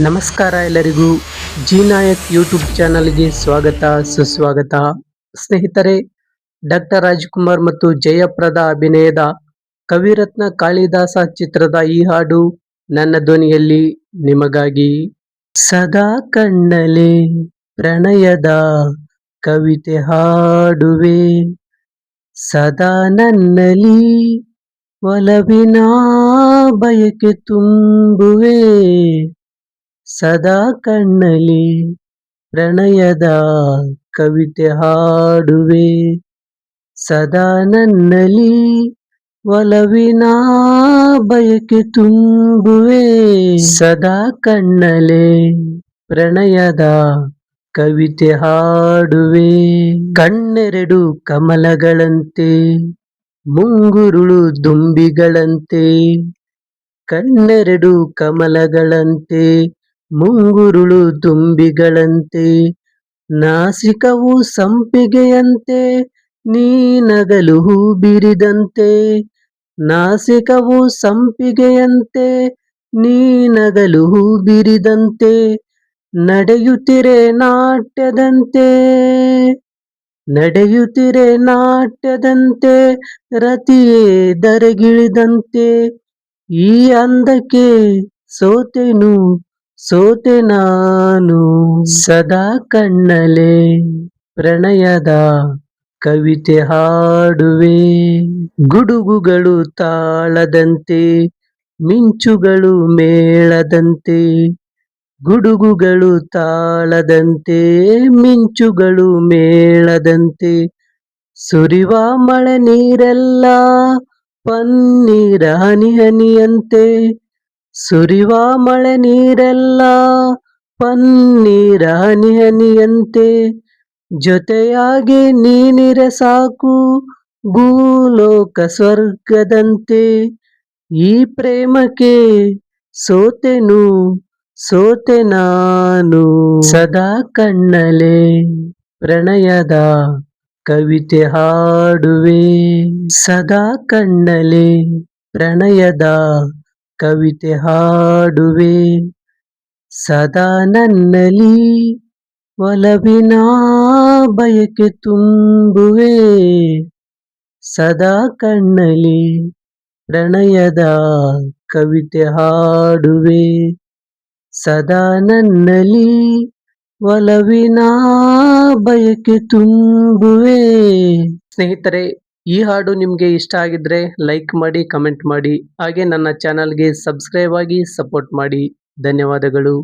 ನಮಸ್ಕಾರ ಎಲ್ಲರಿಗೂ. G Nayak YouTube ಚಾನಲ್ಗೆ ಸ್ವಾಗತ ಸುಸ್ವಾಗತ. ಸ್ನೇಹಿತರೆ, ಡಾಕ್ಟರ್ ರಾಜ್ಕುಮಾರ್ ಮತ್ತು ಜಯಪ್ರದಾ ಅಭಿನಯದ ಕವಿರತ್ನ ಕಾಳಿದಾಸ ಚಿತ್ರದ ಈ ಹಾಡು ನನ್ನ ಧ್ವನಿಯಲ್ಲಿ ನಿಮಗಾಗಿ. ಸದಾ ಕಣ್ಣಲೆ ಪ್ರಣಯದ ಕವಿತೆ ಹಾಡುವೆ, ಸದಾ ನನ್ನಲ್ಲಿ ಒಲವಿನ ಬಯಕೆ ತುಂಬುವೆ, ಸದಾ ಕಣ್ಣಲಿ ಪ್ರಣಯದ ಕವಿತೆ ಹಾಡುವೆ, ಸದಾ ನನ್ನಲ್ಲಿ ಒಲವಿನ ಬಯಕೆ ತುಂಬುವೆ, ಸದಾ ಕಣ್ಣಲೆ ಪ್ರಣಯದ ಕವಿತೆ ಹಾಡುವೆ. ಕಣ್ಣೆರಡು ಕಮಲಗಳಂತೆ, ಮುಂಗುರುಳು ದುಂಬಿಗಳಂತೆ, ಕಣ್ಣೆರಡು ಕಮಲಗಳಂತೆ, ಮುಂಗುರುಳು ತುಂಬಿಗಳಂತೆ, ನಾಸಿಕವು ಸಂಪಿಗೆಯಂತೆ, ನೀನಗಲು ಹೂ ಬಿರಿದಂತೆ, ನಾಸಿಕವು ಸಂಪಿಗೆಯಂತೆ, ನೀನಗಲು ಹೂ ಬಿರಿದಂತೆ, ನಡೆಯುತ್ತಿರೆ ನಾಟ್ಯದಂತೆ, ನಡೆಯುತ್ತಿರೆ ನಾಟ್ಯದಂತೆ, ರತಿಯೇ ಧರೆಗಿಳಿದಂತೆ, ಈ ಅಂದಕ್ಕೆ ಸೋತೆನು ಸೋತೆ ನಾನು, ಸದಾ ಕಣ್ಣಲೆ ಪ್ರಣಯದ ಕವಿತೆ ಹಾಡುವೆ. ಗುಡುಗುಗಳು ತಾಳದಂತೆ, ಮಿಂಚುಗಳು ಮೇಳದಂತೆ, ಗುಡುಗುಗಳು ತಾಳದಂತೆ, ಮಿಂಚುಗಳು ಮೇಳದಂತೆ, ಸುರಿವ ಮಳೆ ನೀರೆಲ್ಲ ಪನ್ನೀರ ಹನಿ ಹನಿಯಂತೆ, ಸುರಿವ ಮಳೆ ನೀರೆಲ್ಲ ಪನ್ನೀರ ಹನಿ ಹನಿಯಂತೆ, ಜೊತೆಯಾಗಿ ನೀನಿರೆ ಸಾಕು ಭೂಲೋಕ ಸ್ವರ್ಗದಂತೆ, ಈ ಪ್ರೇಮಕ್ಕೆ ಸೋತೆನು ಸೋತೆ ನಾನು, ಸದಾ ಕಣ್ಣಲೆ ಪ್ರಣಯದ ಕವಿತೆ ಹಾಡುವೆ, ಸದಾ ಕಣ್ಣಲೆ ಪ್ರಣಯದ ಕವಿತೆ ಹಾಡುವೆ, ಸದಾ ನನ್ನಲ್ಲಿ ಒಲವಿನ ಬಯಕೆ ತುಂಬುವೆ, ಸದಾ ಕಣ್ಣಲಿ ಪ್ರಣಯದ ಕವಿತೆ ಹಾಡುವೆ, ಸದಾ ನನ್ನಲ್ಲಿ ಒಲವಿನ ಬಯಕೆ ತುಂಬುವೆ. ಸ್ನೇಹಿತರೆ, ಈ ಹಾಡು ನಿಮಗೆ ಇಷ್ಟ ಆಗಿದ್ರೆ ಲೈಕ್ ಮಾಡಿ, ಕಮೆಂಟ್ ಮಾಡಿ, ಹಾಗೆ ನನ್ನ ಚಾನಲ್ಗೆ ಸಬ್ಸ್ಕ್ರೈಬ್ ಆಗಿ ಸಪೋರ್ಟ್ ಮಾಡಿ. ಧನ್ಯವಾದಗಳು.